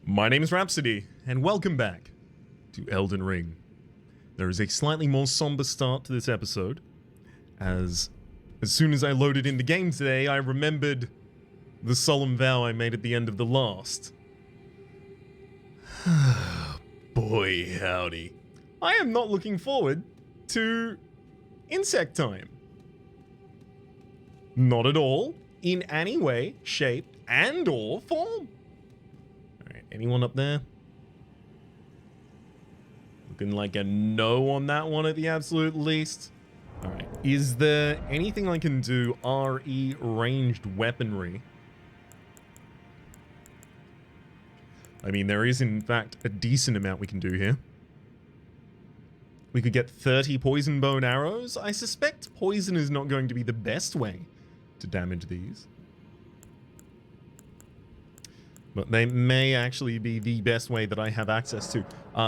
My name is Rhapsody, and welcome back to Elden Ring. There is a slightly more somber start to this episode, as soon as I loaded in the game today, I remembered the solemn vow I made at the end of the last. Boy howdy. I am not looking forward to insect time. Not at all, in any way, shape, and or form. Anyone up there? Looking like a no on that one at the absolute least. Alright, is there anything I can do RE ranged weaponry? I mean, there is in fact a decent amount we can do here. We could get 30 poison bone arrows. I suspect poison is not going to be the best way to damage these. But they may actually be the best way that I have access to.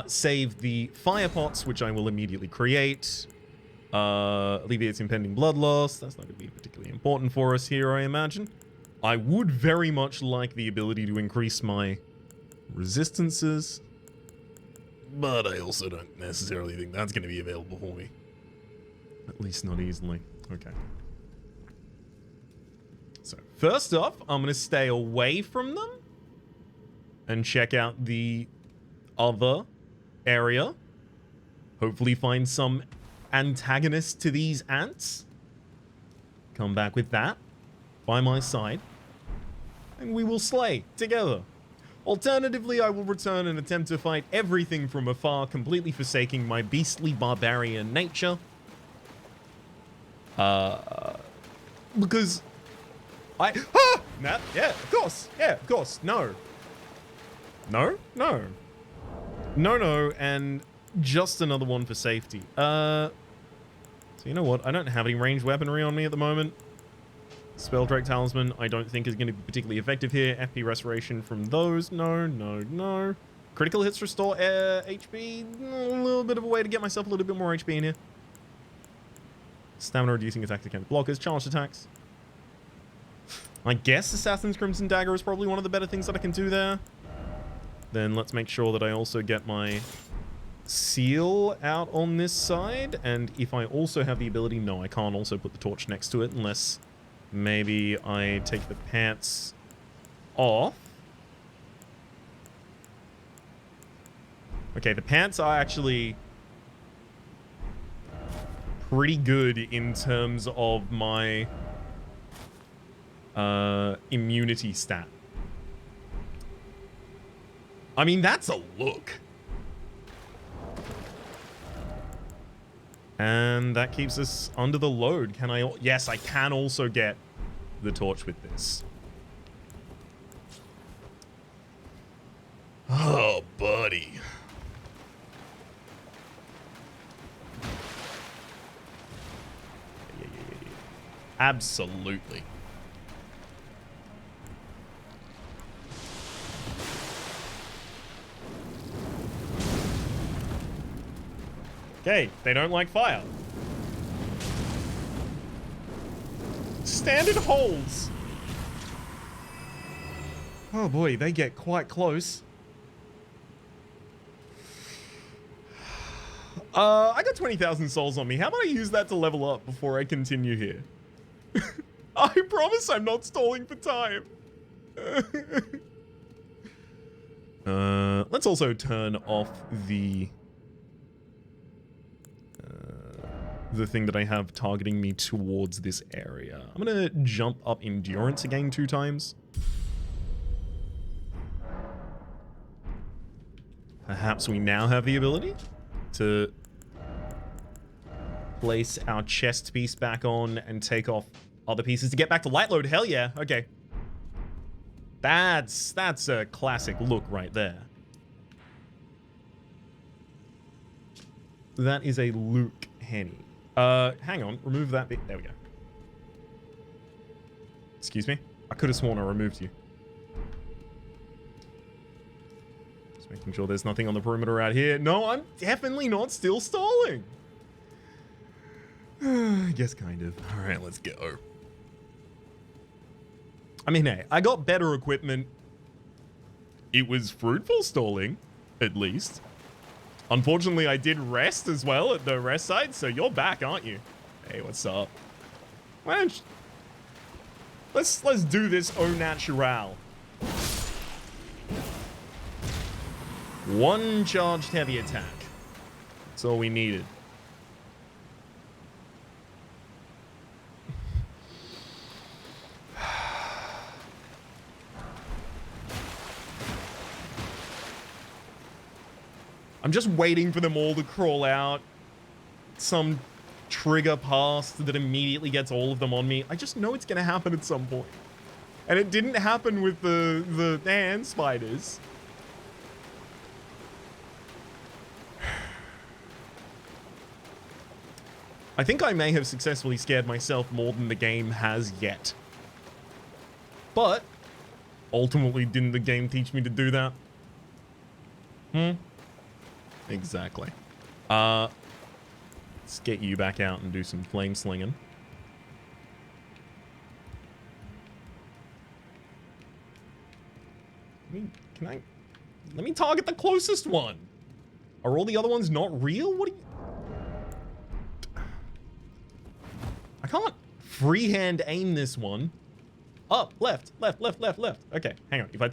Save the fire pots, which I will immediately create. Alleviates impending blood loss. That's not going to be particularly important for us here, I imagine. I would very much like the ability to increase my resistances. But I also don't necessarily think that's going to be available for me. At least not easily. Okay. So, first off, I'm going to stay away from them and check out the other area. Hopefully find some antagonist to these ants. Come back with that by my side, and we will slay together. Alternatively, I will return and attempt to fight everything from afar, completely forsaking my beastly barbarian nature. Because yeah, of course, no. No, and just another one for safety. So you know what? I don't have any ranged weaponry on me at the moment. Spell Drake Talisman, I don't think is going to be particularly effective here. FP Restoration from those. No. Critical hits restore HP. A little bit of a way to get myself a little bit more HP in here. Stamina reducing attack against blockers. Charged attacks. I guess Assassin's Crimson Dagger is probably one of the better things that I can do there. Then let's make sure that I also get my seal out on this side. And if I also have the ability, no, I can't also put the torch next to it unless maybe I take the pants off. Okay, the pants are actually pretty good in terms of my immunity stat. I mean, that's a look. And that keeps us under the load. Can I? Yes, I can also get the torch with this. Oh, buddy. Yeah. Absolutely. Okay, they don't like fire. Standard holds. Oh boy, they get quite close. I got 20,000 souls on me. How about I use that to level up before I continue here? I promise I'm not stalling for time. Let's also turn off the thing that I have targeting me towards this area. I'm gonna jump up endurance again 2 times. Perhaps we now have the ability to place our chest piece back on and take off other pieces to get back to light load. Hell yeah. Okay. That's a classic look right there. That is a Luke Henny. Hang on, remove that bit. There we go. Excuse me? I could have sworn I removed you. Just making sure there's nothing on the perimeter out here. No, I'm definitely not still stalling. I guess kind of. All right, let's go. I mean, hey, I got better equipment. it was fruitful stalling, at least. Unfortunately, I did rest as well at the rest site, so you're back, aren't you? Hey, what's up? Why don't you... Let's do this au natural. One charged heavy attack. That's all we needed. I'm just waiting for them all to crawl out. Some trigger past that immediately gets all of them on me. I just know it's gonna happen at some point. And it didn't happen with the hand spiders. I think I may have successfully scared myself more than the game has yet. But ultimately, didn't the game teach me to do that? Exactly. Let's get you back out and do some flame slinging. Let me target the closest one. Are all the other ones not real? What are you... I can't freehand aim this one. Up, left, left, left, left, left. Okay, hang on. If I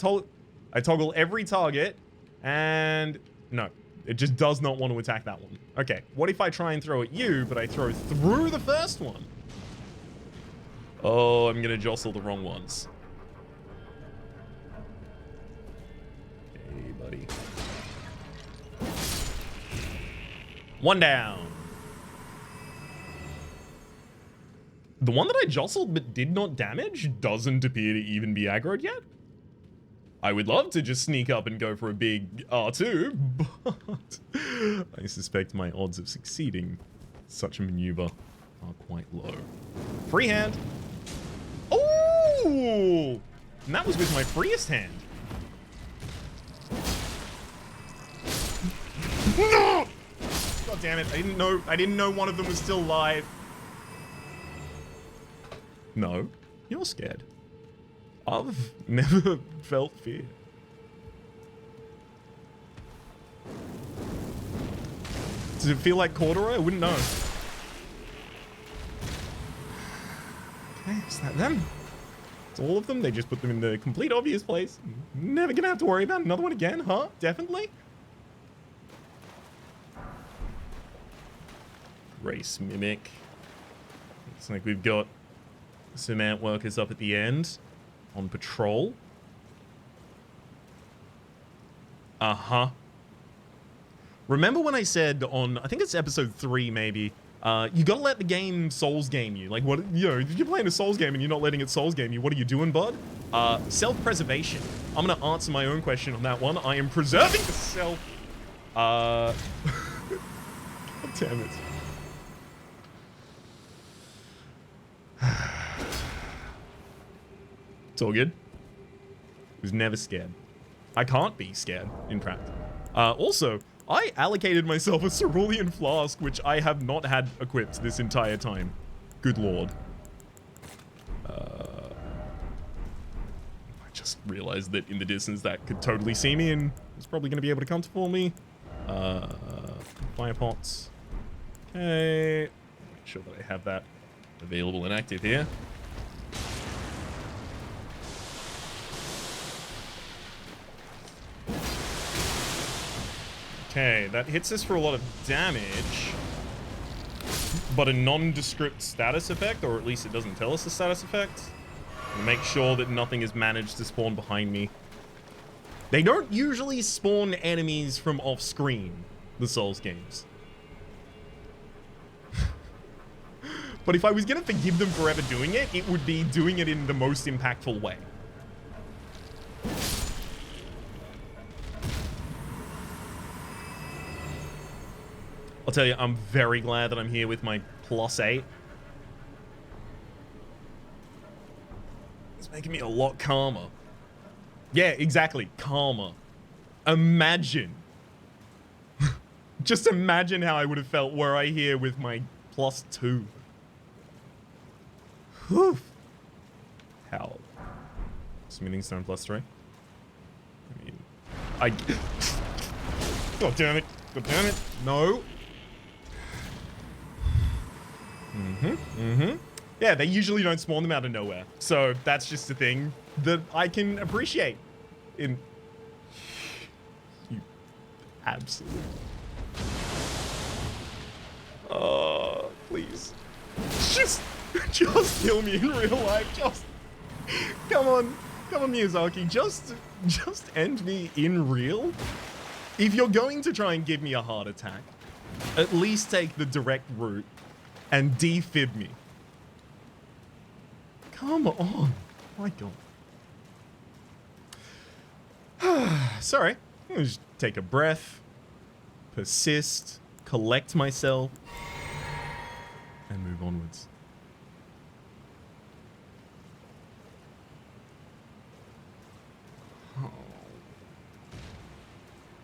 toggle every target and no. It just does not want to attack that one. Okay, what if I try and throw at you, but I throw through the first one? Oh, I'm gonna jostle the wrong ones. Hey, buddy. One down. The one that I jostled but did not damage doesn't appear to even be aggroed yet. I would love to just sneak up and go for a big R2, but I suspect my odds of succeeding such a maneuver are quite low. Freehand. Oh! And that was with my freest hand. No! God damn it, I didn't know one of them was still live. No, you're scared. I've never felt fear. Does it feel like corduroy? I wouldn't know. Okay, is that them? It's all of them? They just put them in the complete obvious place. Never gonna have to worry about another one again, huh? Definitely? Race Mimic. Looks like we've got some ant workers up at the end. On patrol. Uh-huh. Remember when I said on, I think it's episode 3 maybe, you gotta let the game Souls game you. Like, what, you know, if you're playing a Souls game and you're not letting it Souls game you, what are you doing, bud? Self-preservation. I'm gonna answer my own question on that one. I am preserving the self. God damn it. It's all good. I was never scared. I can't be scared, in fact. Also, I allocated myself a cerulean flask, which I have not had equipped this entire time. Good lord. I just realized that in the distance that could totally see me and was probably going to be able to come for me. Fire pots. Okay. Make sure that I have that available and active here. Okay, that hits us for a lot of damage, but a nondescript status effect, or at least it doesn't tell us the status effect. And make sure that nothing has managed to spawn behind me. They don't usually spawn enemies from off-screen, the Souls games. But if I was going to forgive them for ever doing it, it would be doing it in the most impactful way. I'll tell you, I'm very glad that I'm here with my +8. It's making me a lot calmer. Yeah, exactly. Calmer. Imagine. Just imagine how I would have felt were I here with my +2. Whew. How? Smithing stone +3? I mean, God damn it. God damn it. No. Yeah, they usually don't spawn them out of nowhere. So that's just a thing that I can appreciate. You absolute. Oh, please. Just kill me in real life. Just come on, Miyazaki. Just end me in real. If you're going to try and give me a heart attack, at least take the direct route and defib me. Come on. My God. Sorry. I'm gonna just take a breath, persist, collect myself, and move onwards. Oh.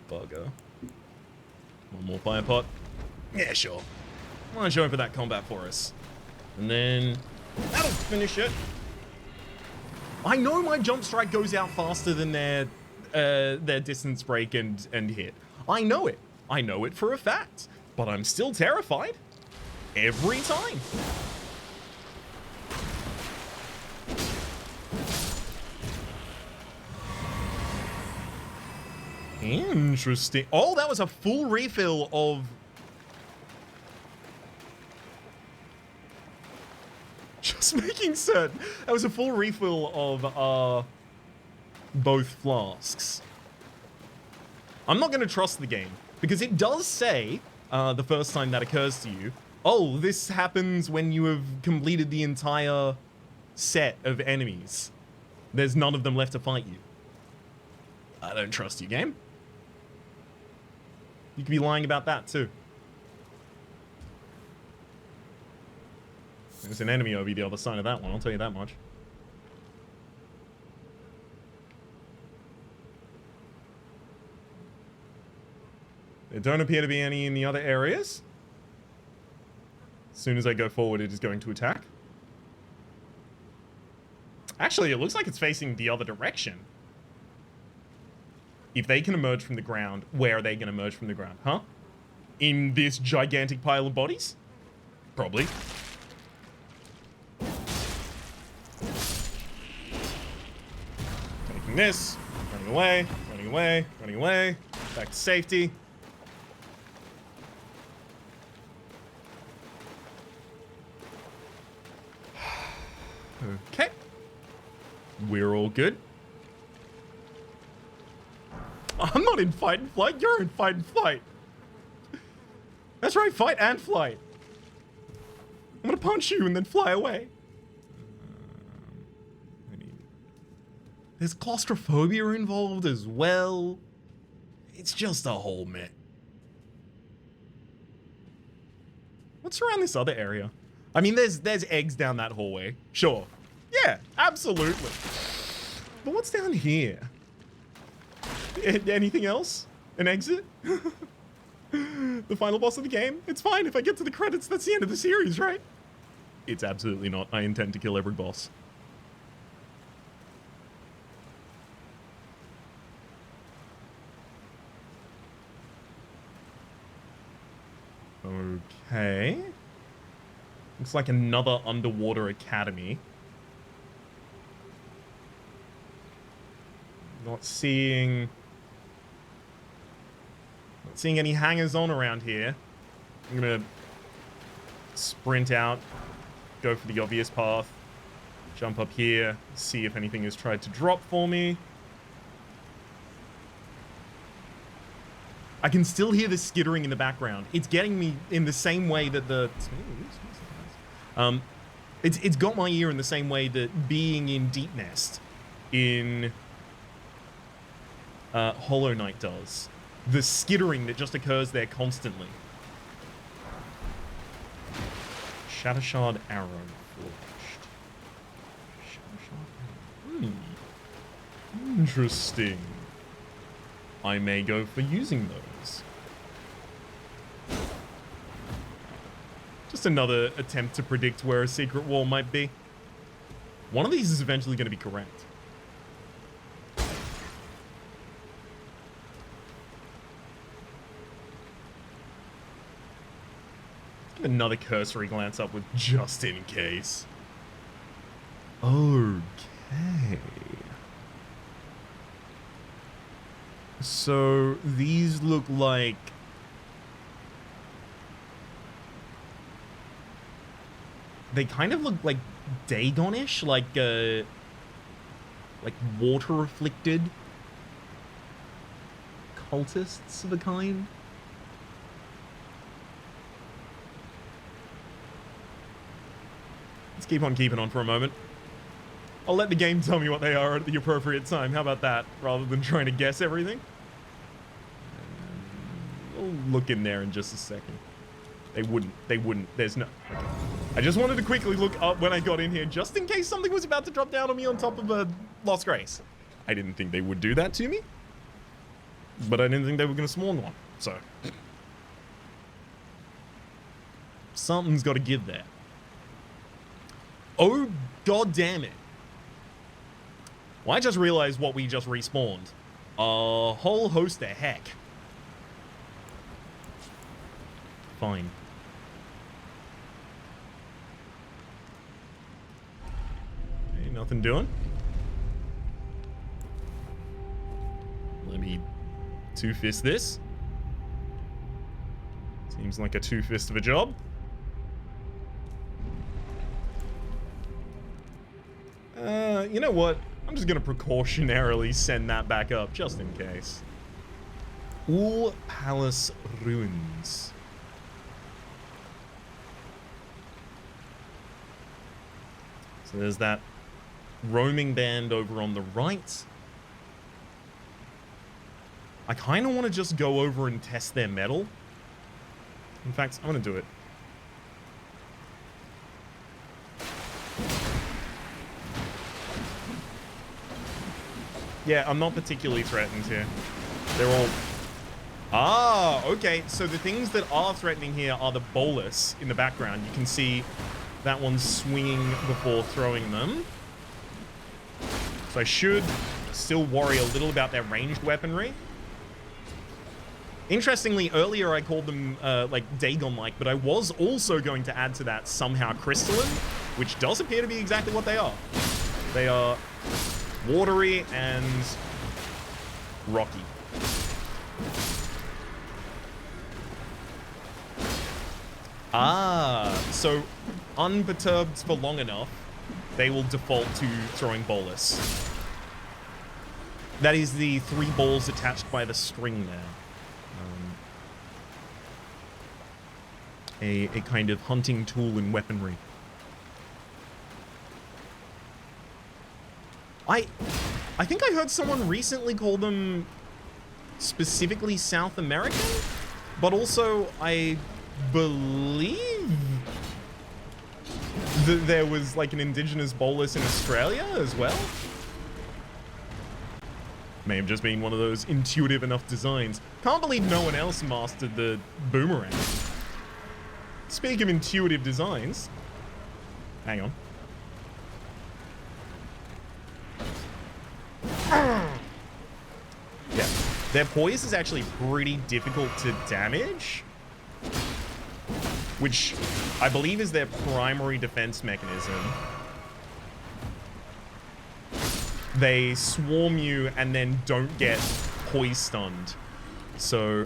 Bugger. One more fire pot. Yeah, sure. Why don't you open that combat for us? And then that'll finish it. I know my jump strike goes out faster than their distance break and hit. I know it. I know it for a fact. But I'm still terrified. Every time. Interesting. Oh, that was a full refill of... Just making certain. That was a full refill of both flasks. I'm not going to trust the game, because it does say, the first time that occurs to you, oh, this happens when you have completed the entire set of enemies. There's none of them left to fight you. I don't trust you, game. You could be lying about that, too. There's an enemy over the other side of that one, I'll tell you that much. There don't appear to be any in the other areas. As soon as I go forward, it is going to attack. Actually, it looks like it's facing the other direction. If they can emerge from the ground, where are they going to emerge from the ground? Huh? In this gigantic pile of bodies? Probably. Taking this. Running away. Running away. Running away. Back to safety. Okay. We're all good. I'm not in fight and flight. You're in fight and flight. That's right, fight and flight. I'm gonna punch you and then fly away. There's claustrophobia involved as well. It's just a whole mess. What's around this other area? I mean, there's eggs down that hallway. Sure. Yeah, absolutely. But what's down here? Anything else? An exit? The final boss of the game? It's fine. If I get to the credits, that's the end of the series, right? It's absolutely not. I intend to kill every boss. Okay. Looks like another underwater academy. Not seeing any hangers on around here. I'm gonna sprint out, go for the obvious path, jump up here, see if anything has tried to drop for me. I can still hear the skittering in the background. It's getting me in the same way that the... It's got my ear in the same way that being in Deep Nest in Hollow Knight does. The skittering that just occurs there constantly. Shattershard Arrow forged. Shattershard Arrow. Interesting. I may go for using those. Just another attempt to predict where a secret wall might be. One of these is eventually going to be correct. Another cursory glance upward just in case. Okay. So these look like... They kind of look like Dagon-ish, like water-afflicted cultists of a kind. Let's keep on keeping on for a moment. I'll let the game tell me what they are at the appropriate time. How about that? Rather than trying to guess everything. We'll look in there in just a second. They wouldn't. There's no... Okay. I just wanted to quickly look up when I got in here, just in case something was about to drop down on me on top of a Lost Grace. I didn't think they would do that to me. But I didn't think they were going to spawn one. So... something's got to give there. Oh, god damn it. Well, I just realized what we just respawned. A whole host of heck. Fine. Okay, nothing doing. Let me two-fist this. Seems like a two-fist of a job. You know what? I'm just gonna precautionarily send that back up, just in case. All Palace Ruins. So there's that roaming band over on the right. I kind of want to just go over and test their metal. In fact, I'm going to do it. Yeah, I'm not particularly threatened here. They're all... Ah, okay. So the things that are threatening here are the bolus in the background. You can see that one's swinging before throwing them. So I should still worry a little about their ranged weaponry. Interestingly, earlier I called them like Dagon-like, but I was also going to add to that somehow crystalline, which does appear to be exactly what they are. They are watery and rocky. Ah, so unperturbed for long enough, they will default to throwing bolus. That is the 3 balls attached by the string there. A kind of hunting tool and weaponry. I think I heard someone recently call them specifically South American, but also I believe that there was like an indigenous bolus in Australia as well. May have just been one of those intuitive enough designs. Can't believe no one else mastered the boomerang. Speaking of intuitive designs, hang on. Yeah, their poise is actually pretty difficult to damage, which I believe is their primary defense mechanism. They swarm you and then don't get poise stunned. So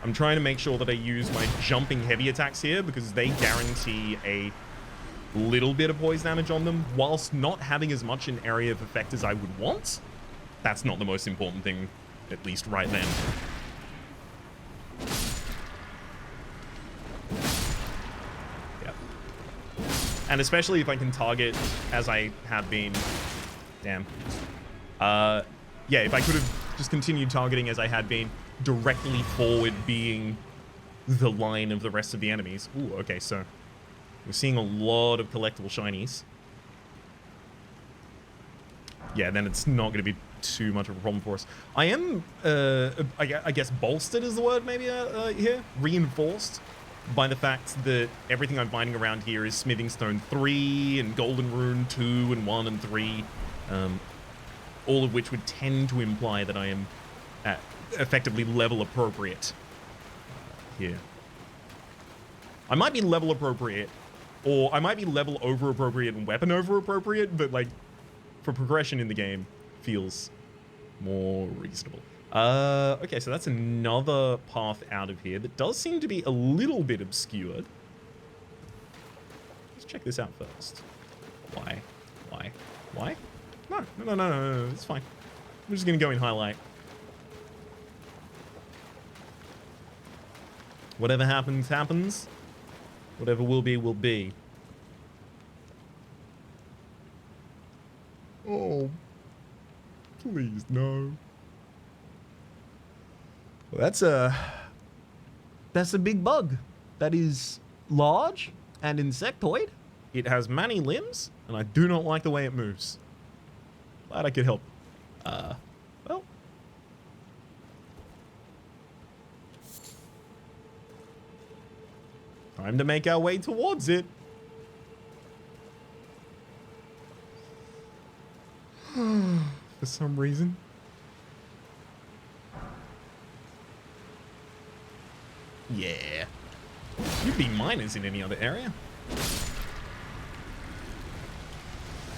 I'm trying to make sure that I use my jumping heavy attacks here because they guarantee a little bit of poise damage on them whilst not having as much an area of effect as I would want. That's not the most important thing, at least right then. Yeah. And especially if I can target as I have been. Damn. Yeah, if I could have just continued targeting as I had been, directly forward being the line of the rest of the enemies. Ooh, okay, so we're seeing a lot of collectible shinies. Yeah, then it's not going to be too much of a problem for us. I am, I guess bolstered is the word maybe here, reinforced by the fact that everything I'm finding around here is Smithing Stone 3 and Golden Rune 2 and 1 and 3, all of which would tend to imply that I am at effectively level appropriate here. I might be level appropriate, or I might be level over appropriate and weapon over appropriate, but like for progression in the game feels more reasonable. Okay, so that's another path out of here that does seem to be a little bit obscured. Let's check this out first. Why? No, it's fine. I'm just gonna go in highlight. Whatever happens, happens. Whatever will be, will be. Oh, please, no. Well, that's a big bug. That is large and insectoid. It has many limbs, and I do not like the way it moves. Glad I could help. Well. Time to make our way towards it. For some reason. Yeah. You'd be miners in any other area.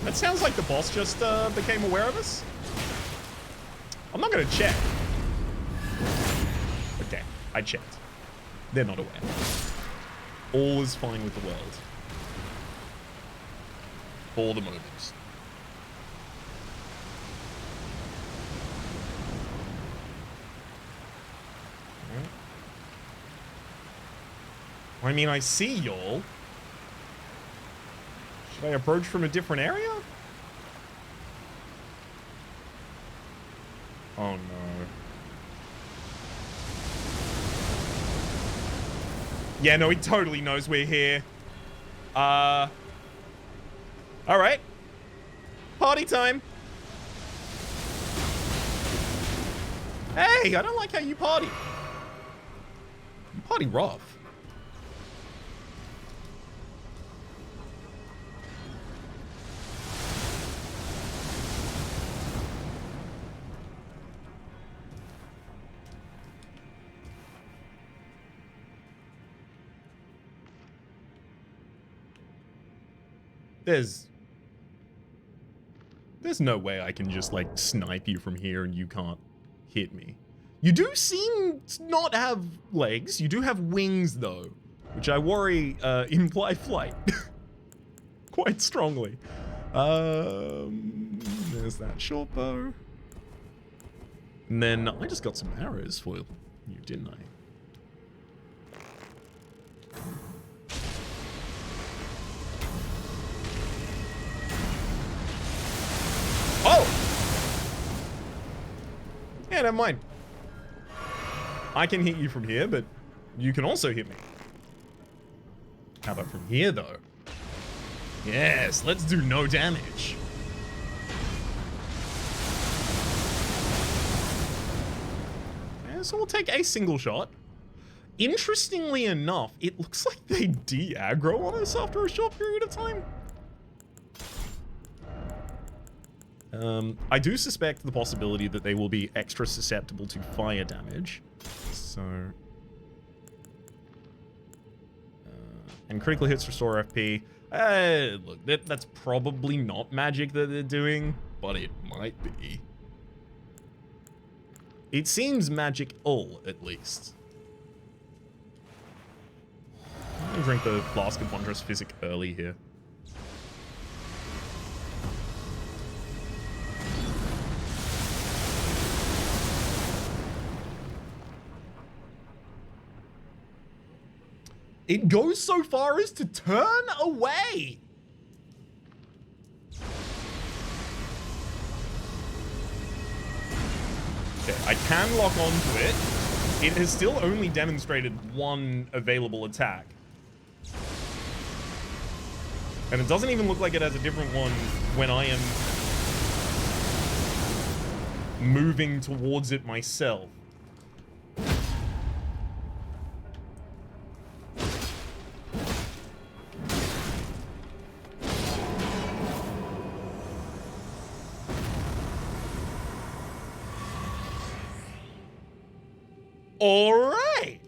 That sounds like the boss just became aware of us. I'm not gonna check. Okay, I checked. They're not aware. All is fine with the world. For the moment. I mean, I see y'all. Should I approach from a different area? Oh no. Yeah, no, he totally knows we're here. Alright. Party time. Hey, I don't like how you party. You party rough. There's no way I can just, like, snipe you from here and you can't hit me. You do seem to not have legs. You do have wings, though, which I worry imply flight quite strongly. There's that short bow. And then I just got some arrows for you, didn't I? Oh! Yeah, never mind. I can hit you from here, but you can also hit me. How about from here, though? Yes, let's do no damage. Yeah, so we'll take a single shot. Interestingly enough, it looks like they de-aggro on us after a short period of time. I do suspect the possibility that they will be extra susceptible to fire damage. So... and critical hits restore FP. Look, that's probably not magic that they're doing, but it might be. It seems magic-all, at least. I'm gonna drink the Flask of Wondrous Physic early here. It goes so far as to turn away. Okay, I can lock onto it. It has still only demonstrated one available attack. And it doesn't even look like it has a different one when I am moving towards it myself. All right.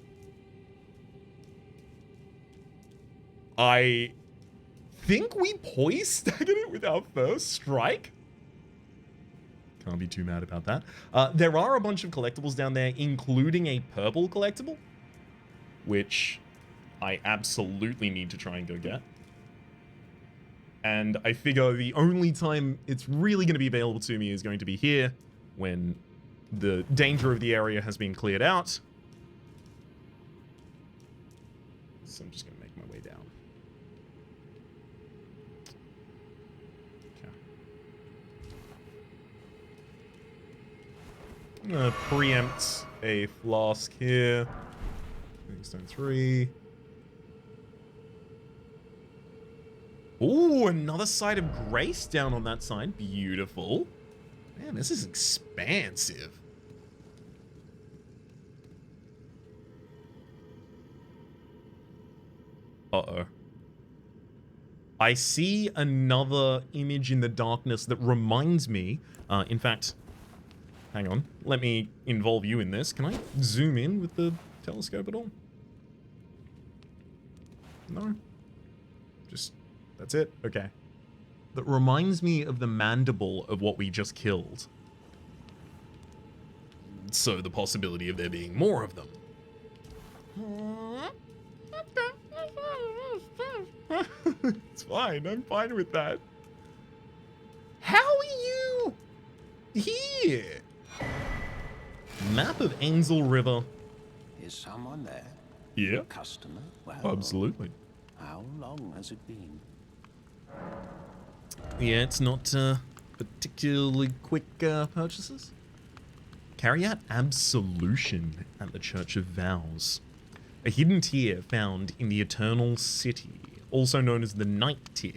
I think we poised staggered it with our first strike. Can't be too mad about that. There are a bunch of collectibles down there, including a purple collectible, which I absolutely need to try and go get. And I figure the only time it's really going to be available to me is going to be here, when the danger of the area has been cleared out. So I'm just going to make my way down. I'm gonna preempt a flask here. Stone 3. Ooh, another side of grace down on that side. Beautiful. Man, this is expansive. Uh-oh. I see another image in the darkness that reminds me, in fact, hang on, let me involve you in this. Can I zoom in with the telescope at all? No? Just, that's it? Okay. That reminds me of the mandible of what we just killed. So the possibility of there being more of them. It's fine, I'm fine with that. How are you here? Map of Ainsel River. Is someone there? Yeah. A customer? Well, absolutely. How long has it been? Yeah, it's not particularly quick purchases. Carry out absolution at the Church of Vows. A hidden tier found in the Eternal City, also known as the Night Tier.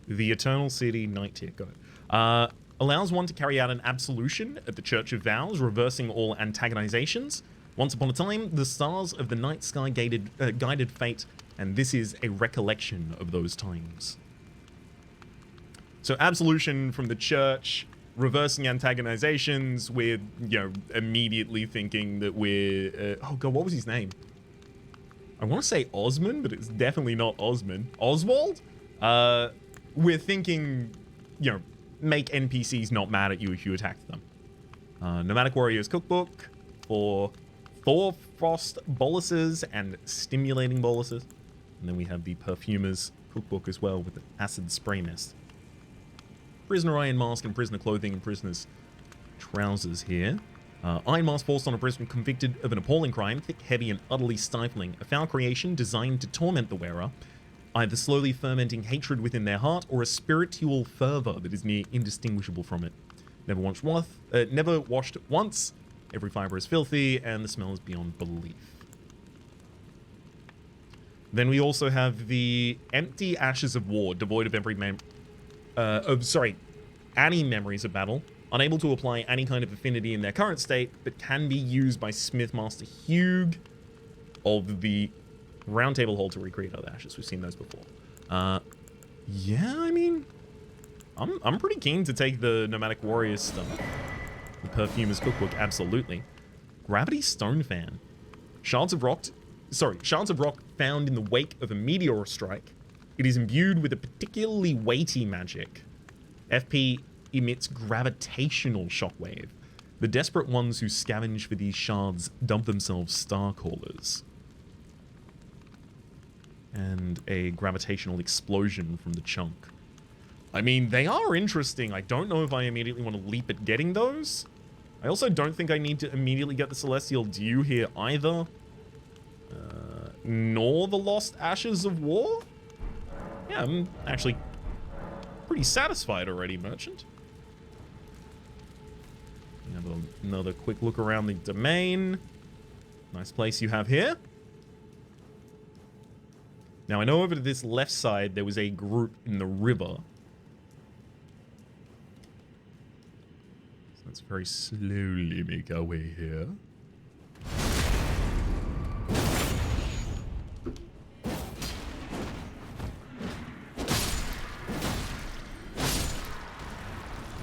The Eternal City Night Tier, got it. Allows one to carry out an absolution at the Church of Vows, reversing all antagonizations. Once upon a time, the stars of the night sky guided fate, and this is a recollection of those times. So absolution from the church, reversing antagonizations, we're, you know, immediately thinking that we're... oh god, what was his name? I want to say Osmond, but it's definitely not Osmond. Oswald? We're thinking, you know, make NPCs not mad at you if you attack them. Nomadic Warrior's Cookbook for Thor Frost boluses and stimulating boluses. And then we have the Perfumer's Cookbook as well with the acid spray mist. Prisoner Iron Mask and prisoner clothing and prisoner's trousers here. Iron Mask forced on a prisoner convicted of an appalling crime, thick, heavy, and utterly stifling. A foul creation designed to torment the wearer, either slowly fermenting hatred within their heart or a spiritual fervor that is near indistinguishable from it. Never washed once, every fiber is filthy, and the smell is beyond belief. Then we also have the Empty Ashes of War, devoid of every any memories of battle, unable to apply any kind of affinity in their current state, but can be used by Smithmaster Hugh of the Round Table Hold to recreate other ashes. We've seen those before. Yeah, I mean, I'm pretty keen to take the Nomadic Warriors stuff. The Perfumer's Cookbook, absolutely. Gravity Stone Fan. Shards of rock found in the wake of a meteor strike. It is imbued with a particularly weighty magic. FP emits gravitational shockwave. The desperate ones who scavenge for these shards dub themselves Starcallers. And a gravitational explosion from the chunk. I mean, they are interesting. I don't know if I immediately want to leap at getting those. I also don't think I need to immediately get the Celestial Dew here either. Nor the Lost Ashes of War? Yeah, I'm actually pretty satisfied already, Merchant. Have another quick look around the domain. Nice place you have here. Now, I know over to this left side, there was a group in the river. So let's very slowly make our way here.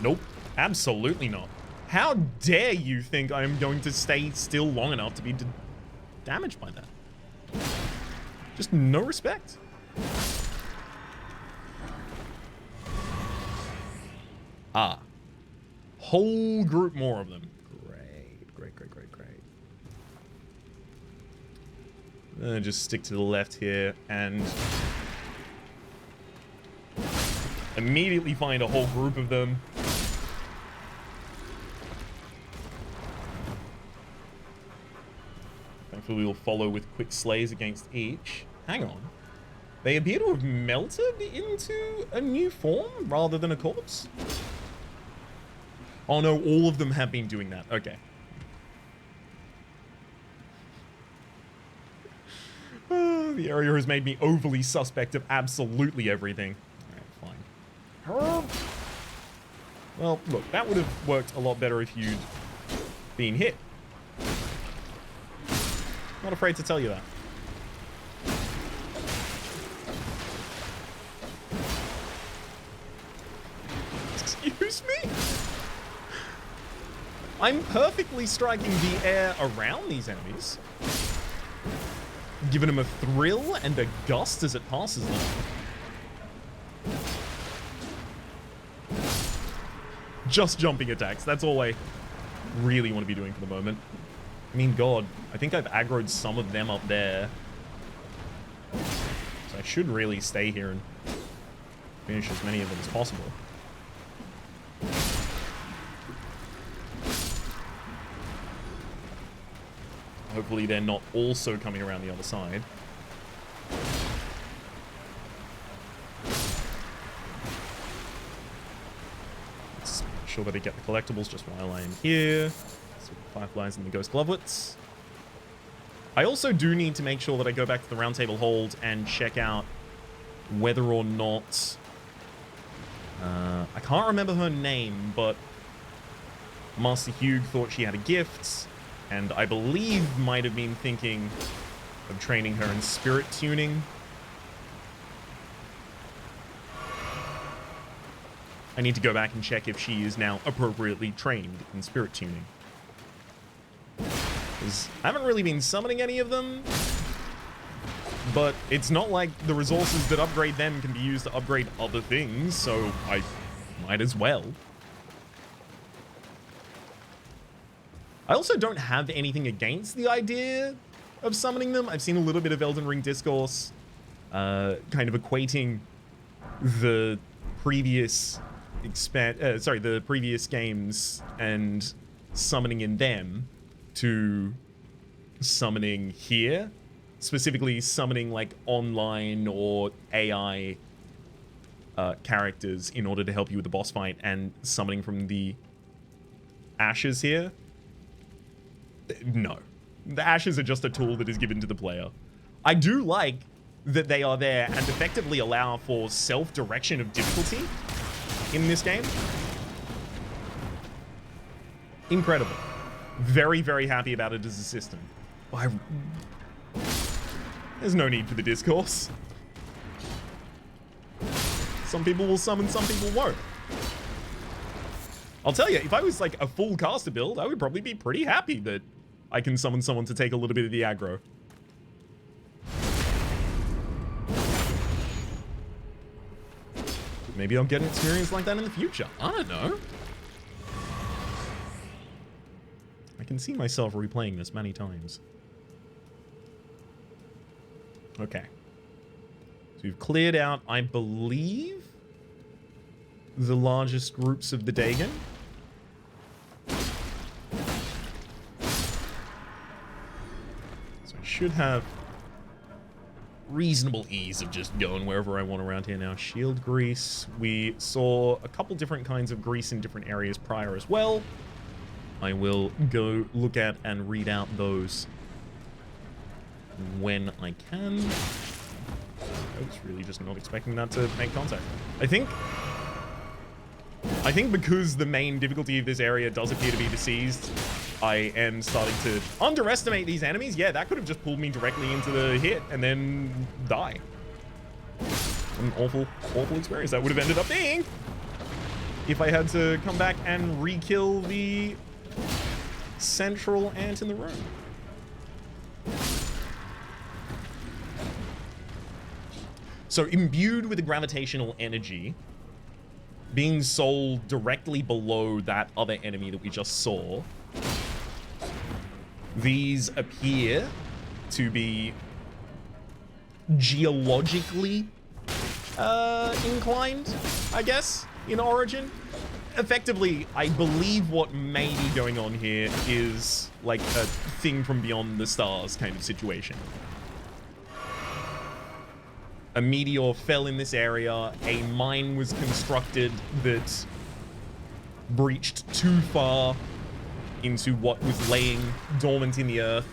Nope, absolutely not. How dare you think I'm going to stay still long enough to be damaged by that? Just no respect. Ah. Whole group more of them. Great, great, great, great, great. Just stick to the left here and immediately find a whole group of them. Thankfully, we'll follow with quick slays against each. Hang on. They appear to have melted into a new form rather than a corpse. Oh no, all of them have been doing that. Okay. The area has made me overly suspect of absolutely everything. Alright, fine. Well, look, that would have worked a lot better if you'd been hit. Not afraid to tell you that. Excuse me? I'm perfectly striking the air around these enemies, giving them a thrill and a gust as it passes them. Just jumping attacks, that's all I really want to be doing for the moment. I mean, God, I think I've aggroed some of them up there. So I should really stay here and finish as many of them as possible. Hopefully they're not also coming around the other side. Let's make sure that I get the collectibles just while I am here. So fireflies and the ghost glovelets. I also do need to make sure that I go back to the round table hold and check out whether or not... I can't remember her name, but Master Hugh thought she had a gift, and I believe might have been thinking of training her in spirit tuning. I need to go back and check if she is now appropriately trained in spirit tuning. Because I haven't really been summoning any of them, but it's not like the resources that upgrade them can be used to upgrade other things, so I might as well. I also don't have anything against the idea of summoning them. I've seen a little bit of Elden Ring discourse, kind of equating the previous the previous games and summoning in them to summoning here, specifically summoning like online or AI characters in order to help you with the boss fight, and summoning from the ashes here. No. The ashes are just a tool that is given to the player. I do like that they are there and effectively allow for self-direction of difficulty in this game. Incredible. Very, very happy about it as a system. There's no need for the discourse. Some people will summon, some people won't. I'll tell you, if I was like a full caster build, I would probably be pretty happy that I can summon someone to take a little bit of the aggro. Maybe I'll get an experience like that in the future. I don't know. I can see myself replaying this many times. Okay. So we've cleared out, I believe, the largest groups of the Dagon. Should have reasonable ease of just going wherever I want around here now. Shield grease. We saw a couple different kinds of grease in different areas prior as well. I will go look at and read out those when I can. I was really just not expecting that to make contact. I think because the main difficulty of this area does appear to be the seized, I am starting to underestimate these enemies. Yeah, that could have just pulled me directly into the hit and then die. An awful, awful experience that would have ended up being if I had to come back and re-kill the central ant in the room. So imbued with the gravitational energy, being sold directly below that other enemy that we just saw. These appear to be geologically inclined, I guess, in origin. Effectively, I believe what may be going on here is like a thing from beyond the stars kind of situation. A meteor fell in this area, a mine was constructed that breached too far into what was laying dormant in the earth.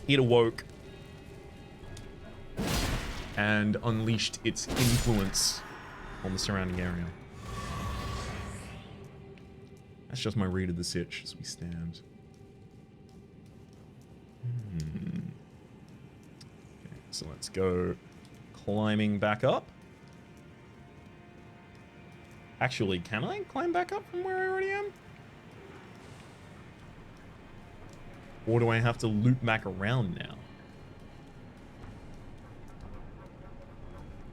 It awoke and unleashed its influence on the surrounding area. That's just my read of the sitch as we stand. Okay, so let's go climbing back up. Actually, can I climb back up from where I already am? Or do I have to loop back around now?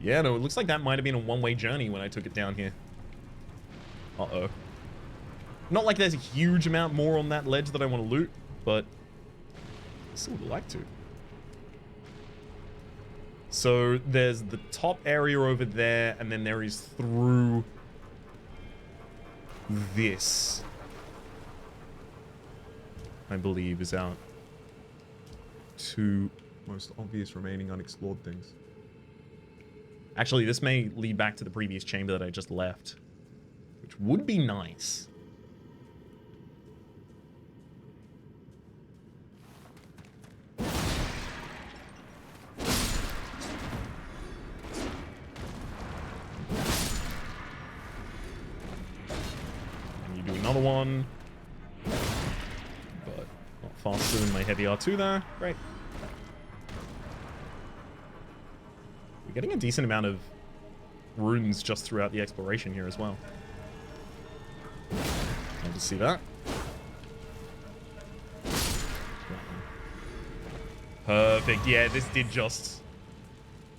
Yeah, no, it looks like that might have been a one-way journey when I took it down here. Uh-oh. Not like there's a huge amount more on that ledge that I want to loot, but I still would like to. So there's the top area over there, and then there is through this, I believe, is our two most obvious remaining unexplored things. Actually, this may lead back to the previous chamber that I just left, which would be nice. And you do another one, but not faster than my heavy R2 there. Great. We're getting a decent amount of runes just throughout the exploration here as well. I'll just see that. Perfect. Yeah, this did just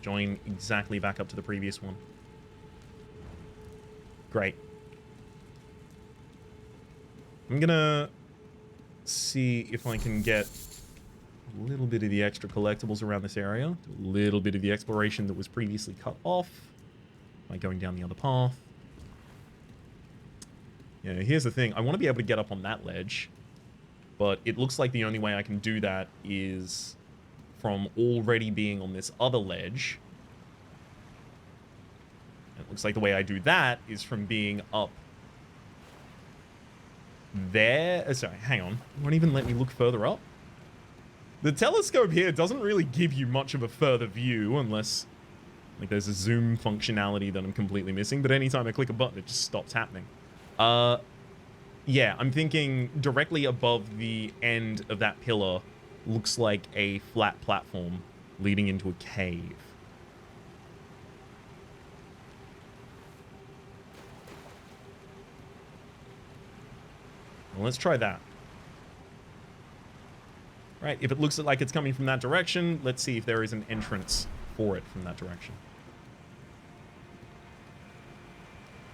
join exactly back up to the previous one. Great. I'm gonna see if I can get a little bit of the extra collectibles around this area. Do a little bit of the exploration that was previously cut off by going down the other path. Yeah, here's the thing. I want to be able to get up on that ledge, but it looks like the only way I can do that is from already being on this other ledge. It looks like the way I do that is from being up there. Sorry, hang on. It won't even let me look further up. The telescope here doesn't really give you much of a further view unless like there's a zoom functionality that I'm completely missing, but anytime I click a button, it just stops happening. Yeah, I'm thinking directly above the end of that pillar looks like a flat platform leading into a cave. Well, let's try that. Right, if it looks like it's coming from that direction, let's see if there is an entrance for it from that direction.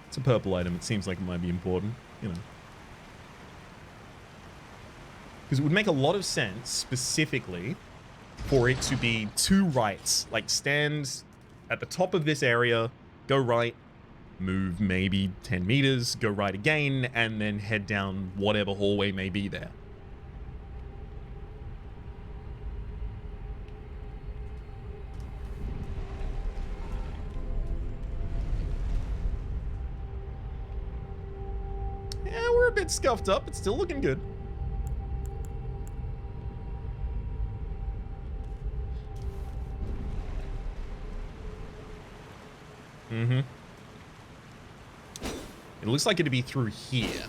It's a purple item. It seems like it might be important, you know. Because it would make a lot of sense, specifically, for it to be two rights. Like, stand at the top of this area, go right, move maybe 10 meters, go right again, and then head down whatever hallway may be there. Yeah, we're a bit scuffed up. It's still looking good. Mm-hmm. It looks like it'd be through here.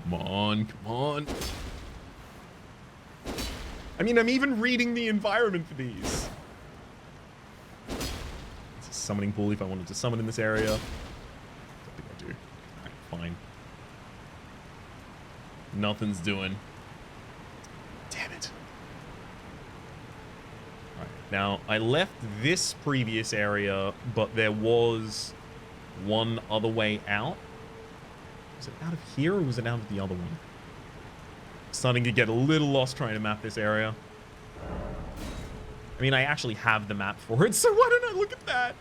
Come on, come on. I mean, I'm even reading the environment for these. It's a summoning pool if I wanted to summon in this area. Don't think I do. Alright, fine. Nothing's doing. Damn it. Now, I left this previous area, but there was one other way out. Was it out of here or was it out of the other one? Starting to get a little lost trying to map this area. I mean, I actually have the map for it, so why don't I look at that?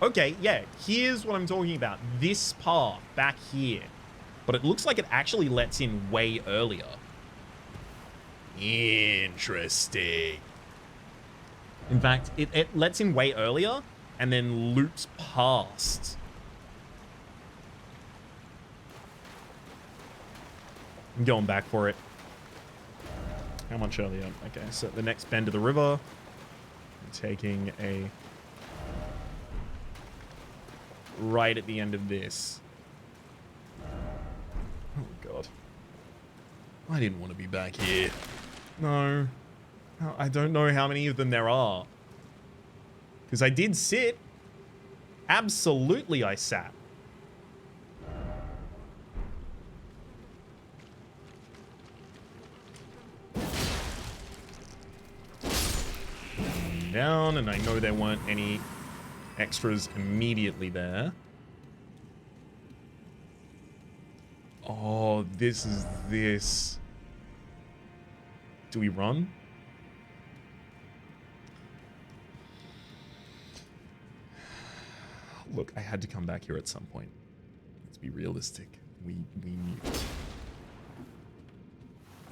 Okay, yeah, here's what I'm talking about. This path back here. But it looks like it actually lets in way earlier. Interesting. In fact, it lets in way earlier and then loops past. I'm going back for it. How much earlier? Okay, so the next bend of the river. I'm taking a... right at the end of this. Oh, God. I didn't want to be back here. No. I don't know how many of them there are. Because I did sit. Absolutely I sat. Down, and I know there weren't any extras immediately there. Oh, this is this. Do we run? Look, I had to come back here at some point. Let's be realistic. We knew.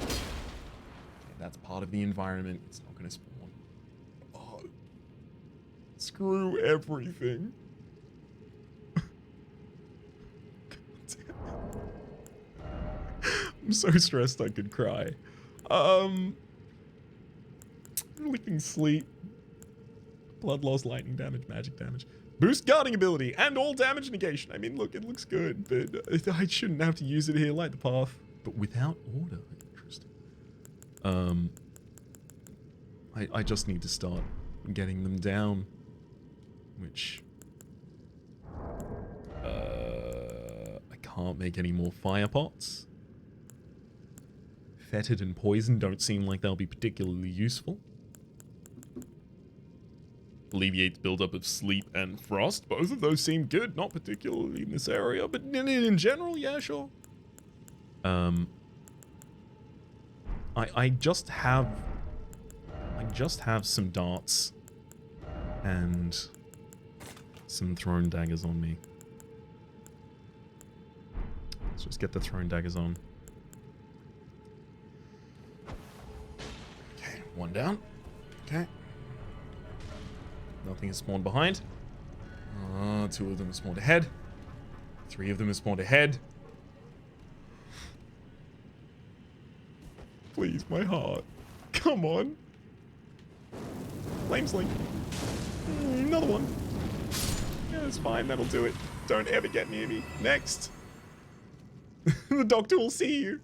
Okay, that's part of the environment. It's not going to spawn. Oh, screw everything. I'm so stressed I could cry. Licking sleep. Blood loss, lightning damage, magic damage. Boost guarding ability and all damage negation. I mean, look, it looks good, but I shouldn't have to use it here. Light the path. But without order. Interesting. I just need to start getting them down. Which... I can't make any more fire pots. Fetid and poison don't seem like they'll be particularly useful. Alleviates buildup of sleep and frost. Both of those seem good, not particularly in this area, but in general, yeah, sure. I just have some darts and some thrown daggers on me. Let's just get the thrown daggers on. Okay, one down. Okay. Nothing has spawned behind. Two of them have spawned ahead. Three of them have spawned ahead. Please, my heart. Come on. Flame Sling. Another one. Yeah, it's fine. That'll do it. Don't ever get near me. Next. The doctor will see you.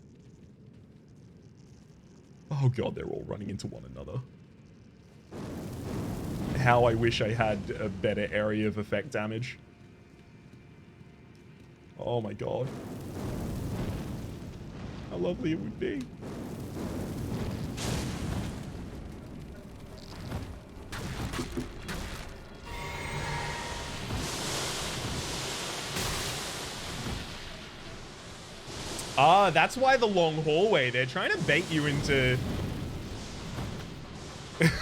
Oh god, they're all running into one another. How I wish I had a better area of effect damage. Oh my god. How lovely it would be. Ah, that's why the long hallway. They're trying to bait you into...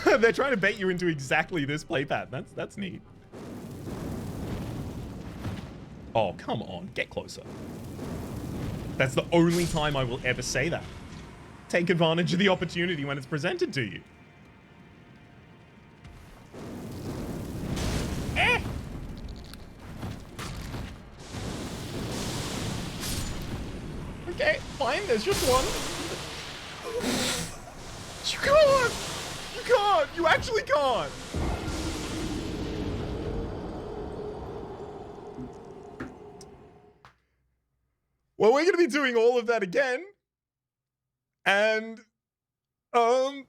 They're trying to bait you into exactly this play pattern. That's neat. Oh, come on. Get closer. That's the only time I will ever say that. Take advantage of the opportunity when it's presented to you. Eh! Okay, fine. There's just one. You can't! You can't! You actually can't! Well, we're gonna be doing all of that again. And... God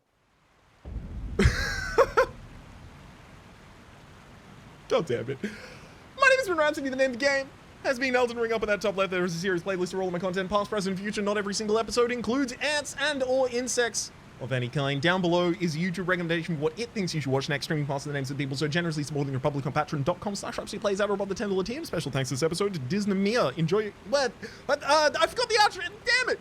damn it. My name has been Rhapsody, the name of the game has been Elden Ring. Up in that top left, there is a series playlist of all of my content, past, present, future. Not every single episode includes ants and or insects. of any kind. Down below is a YouTube recommendation for what it thinks you should watch next, streaming past the names of people so generously supporting the Republic on patreon.com/Rhapsody plays out above the $10 tier. Special thanks this episode to Disney Mia. Enjoy. I forgot the outro. Damn it.